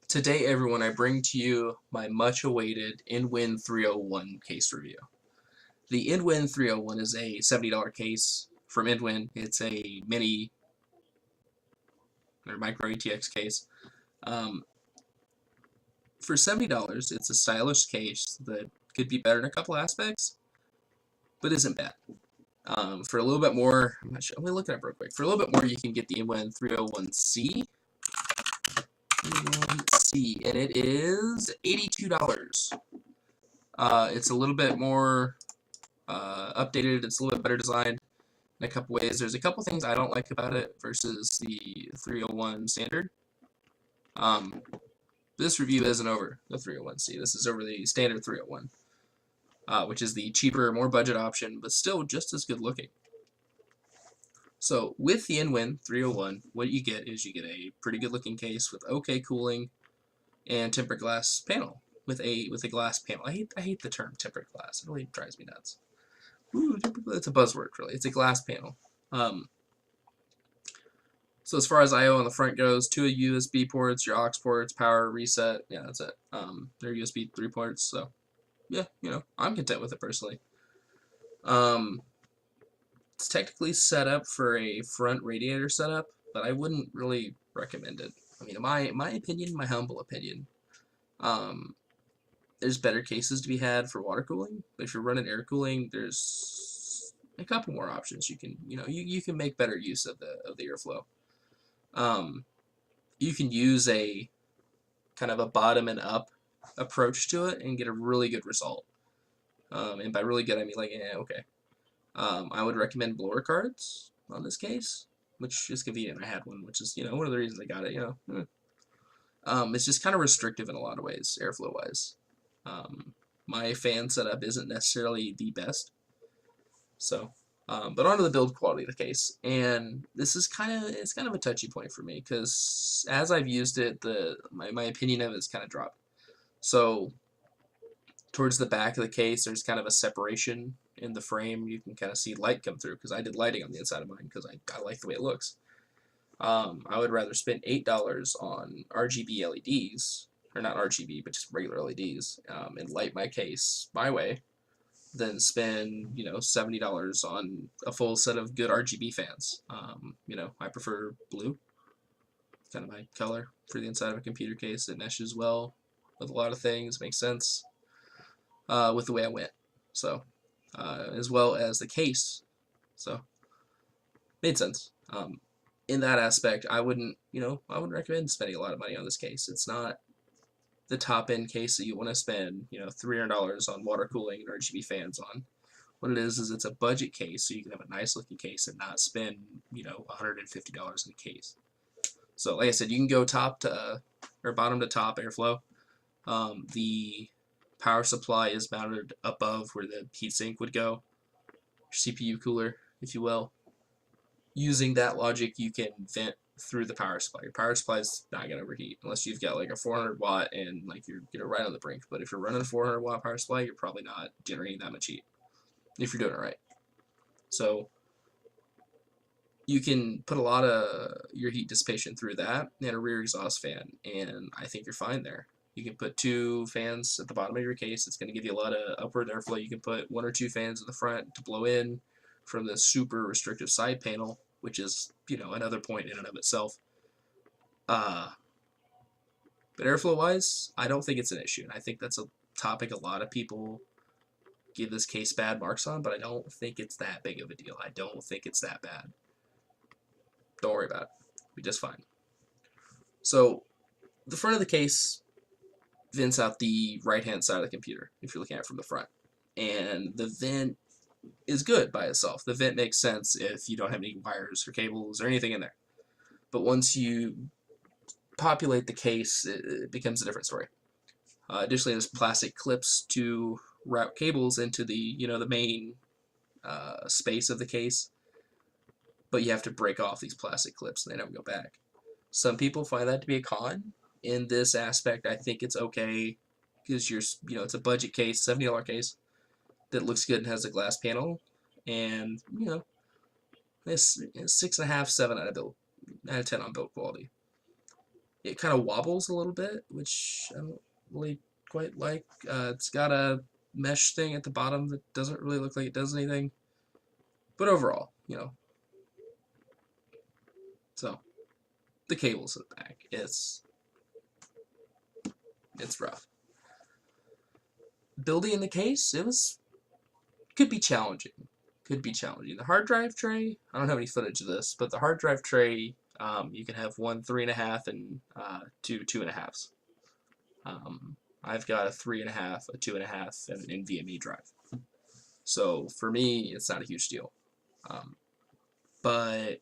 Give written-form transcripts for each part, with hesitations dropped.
Today, everyone, I bring to you my much-awaited InWin 301 case review. The InWin 301 is a $70 case from InWin. It's a mini or micro ATX case. Um, for $70, it's a stylish case that could be better in a couple aspects, but isn't bad. For a little bit more, I'm not sure. Let me look it up real quick. For a little bit more, you can get the InWin 301C. And it is $82. It's a little bit more updated. It's a little bit better designed in a couple ways. There's a couple things I don't like about it versus the 301 standard. This review isn't over the 301C. This is over the standard 301, which is the cheaper, more budget option, but still just as good looking. So with the InWin 301, what you get is you get a pretty good looking case with okay cooling and tempered glass panel with a glass panel. I hate the term tempered glass. It really drives me nuts. Ooh, it's a buzzword, really. It's a glass panel. So as far as I/O on the front goes, two USB ports, your aux ports, power, reset. Yeah, that's it. They're USB 3 ports, so yeah, I'm content with it personally. It's technically set up for a front radiator setup, but I wouldn't really recommend it. I mean, in my opinion, my humble opinion, there's better cases to be had for water cooling. But if you're running air cooling, there's a couple more options. You can, you can make better use of the airflow. You can use a kind of a bottom and up approach to it and get a really good result. And by really good, I mean like, okay. I would recommend blower cards on this case, which is convenient. I had one, which is, one of the reasons I got it, It's just kind of restrictive in a lot of ways, airflow-wise. My fan setup isn't necessarily the best. So, but onto the build quality of the case, and this is kind of a touchy point for me because as I've used it, my opinion of it has kind of dropped. So, towards the back of the case, there's kind of a separation in the frame. You can kind of see light come through because I did lighting on the inside of mine because I like the way it looks. I would rather spend $8 on RGB LEDs, or not RGB, but just regular LEDs, and light my case my way, than spend $70 on a full set of good RGB fans. I prefer blue, kind of my color for the inside of a computer case. It meshes well with a lot of things, makes sense with the way I went. So, as well as the case, so made sense. In that aspect, I wouldn't recommend spending a lot of money on this case. It's not the top end case that you want to spend, $300 on water cooling and RGB fans on. What it is it's a budget case, so you can have a nice looking case and not spend, $150 in a case. So, like I said, you can go top to or bottom to top airflow. The power supply is mounted above where the heatsink would go, CPU cooler, if you will. Using that logic, you can vent through the power supply. Your power supply is not going to overheat unless you've got like a 400 watt and like you're right on the brink. But if you're running a 400 watt power supply, you're probably not generating that much heat if you're doing it right. So you can put a lot of your heat dissipation through that and a rear exhaust fan, and I think you're fine there. You can put 2 fans at the bottom of your case. It's going to give you a lot of upward airflow. You can put 1 or 2 fans in the front to blow in from the super restrictive side panel, which is, another point in and of itself. But airflow-wise, I don't think it's an issue. And I think that's a topic a lot of people give this case bad marks on, but I don't think it's that big of a deal. I don't think it's that bad. Don't worry about it. It'll be just fine. So, the front of the case vents out the right-hand side of the computer, if you're looking at it from the front. And the vent is good by itself. The vent makes sense if you don't have any wires or cables or anything in there. But once you populate the case, it becomes a different story. Additionally, there's plastic clips to route cables into the the main space of the case, but you have to break off these plastic clips and they don't go back. Some people find that to be a con. In this aspect, I think it's okay because it's a budget case, $70 case that looks good and has a glass panel, and it's 6.5, 7 out of 10 on build quality. It kind of wobbles a little bit, which I don't really quite like. It's got a mesh thing at the bottom that doesn't really look like it does anything. But overall, so the cables at the back, it's rough. Building in the case, could be challenging. Could be challenging. The hard drive tray, I don't have any footage of this, but the hard drive tray, you can have one 3.5 and two 2.5s. I've got a 3.5, a 2.5, and an NVMe drive. So for me, it's not a huge deal. But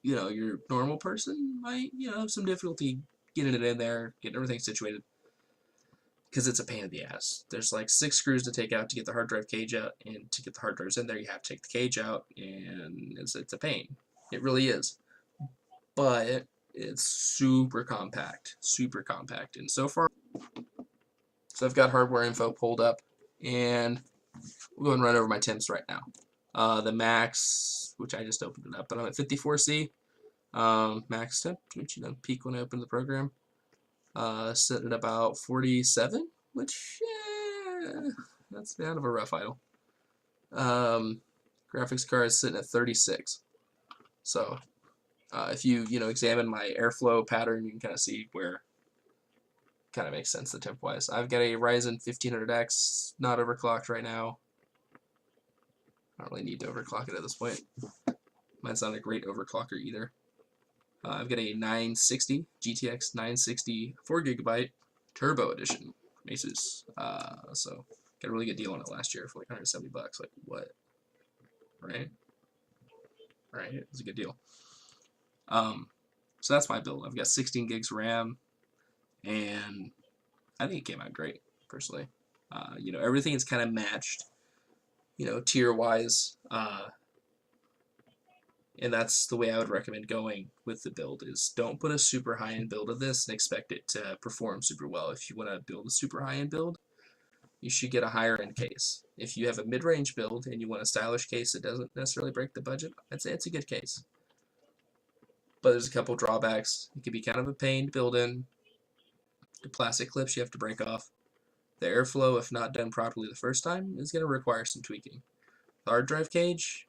your normal person might have some difficulty getting it in there, getting everything situated, because it's a pain in the ass. There's like 6 screws to take out to get the hard drive cage out, and to get the hard drives in there, you have to take the cage out, and it's a pain. It really is. But it's super compact, and so far, so I've got hardware info pulled up, and we'll go and run over my temps right now. The max, which I just opened it up, but I'm at 54C. Max temp, which peak when I opened the program. Sitting at about 47, which that's kind of a rough idle. Graphics card is sitting at 36. So if you examine my airflow pattern, you can kind of see where it kind of makes sense the temp wise. I've got a Ryzen 1500X, not overclocked right now. I don't really need to overclock it at this point. Mine's not a great overclocker either. I've got a 960 GTX 960 4GB Turbo Edition Asus. So got a really good deal on it last year for like $170. Like what? Right? Right. It's a good deal. So that's my build. I've got 16 gigs RAM, and I think it came out great personally. Everything is kind of matched, tier wise. And that's the way I would recommend going with the build, is don't put a super high-end build of this and expect it to perform super well. If you want to build a super high-end build, you should get a higher-end case. If you have a mid-range build and you want a stylish case that doesn't necessarily break the budget, I'd say it's a good case. But there's a couple drawbacks. It can be kind of a pain to build in. The plastic clips you have to break off. The airflow, if not done properly the first time, is going to require some tweaking. The hard drive cage,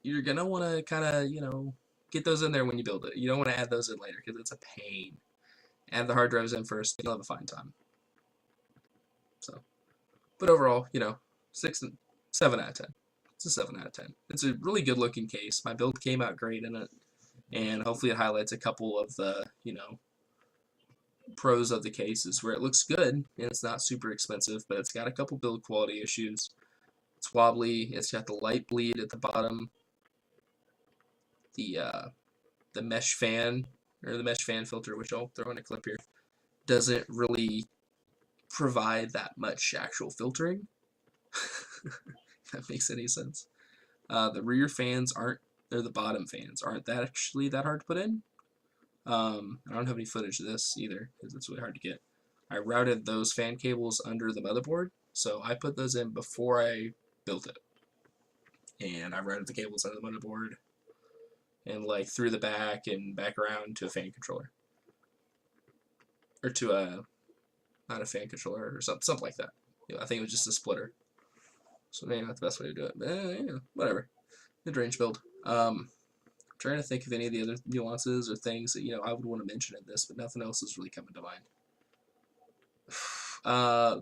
you're going to want to kind of, get those in there when you build it. You don't want to add those in later because it's a pain. Add the hard drives in first, you'll have a fine time. So, but overall, 7 out of 10. It's a 7 out of 10. It's a really good looking case. My build came out great in it, and hopefully it highlights a couple of the, pros of the cases where it looks good and it's not super expensive, but it's got a couple build quality issues. It's wobbly. It's got the light bleed at the bottom. The mesh fan, or the mesh fan filter, which I'll throw in a clip here, doesn't really provide that much actual filtering. If that makes any sense. The rear fans or the bottom fans aren't that actually that hard to put in. I don't have any footage of this either because it's really hard to get. I routed those fan cables under the motherboard, so I put those in before I built it. And I routed the cables under the motherboard and like through the back and back around to a fan controller. Or to not a fan controller or something like that. I think it was just a splitter. So maybe not the best way to do it, but whatever. Mid-range build. Trying to think of any of the other nuances or things that I would want to mention in this, but nothing else is really coming to mind.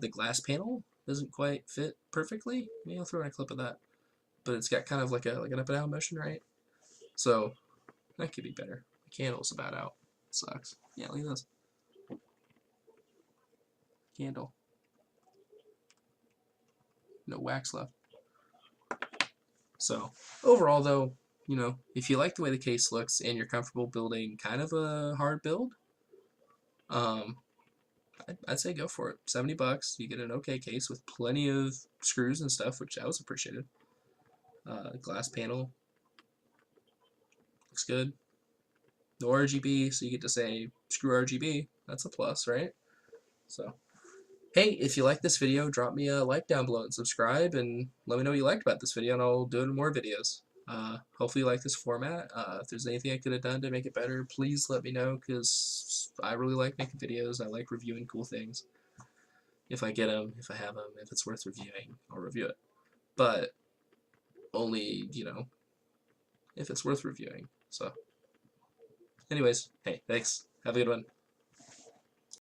The glass panel doesn't quite fit perfectly. Maybe I'll throw in a clip of that, but it's got kind of like an up and down motion, right? So that could be better. The candle's about out. It sucks. Yeah, look at this candle. No wax left. So overall, though, if you like the way the case looks and you're comfortable building kind of a hard build, I'd say go for it. $70, you get an okay case with plenty of screws and stuff, which I was appreciated. Glass panel looks good. No RGB, so you get to say screw RGB. That's a plus, right? So, hey, if you like this video, drop me a like down below and subscribe, and let me know what you liked about this video, and I'll do it in more videos. Hopefully you like this format. If there's anything I could have done to make it better, please let me know, because I really like making videos. I like reviewing cool things. If I get them, if I have them, if it's worth reviewing, I'll review it. But only, you know, if it's worth reviewing. So, anyways, hey, thanks. Have a good one.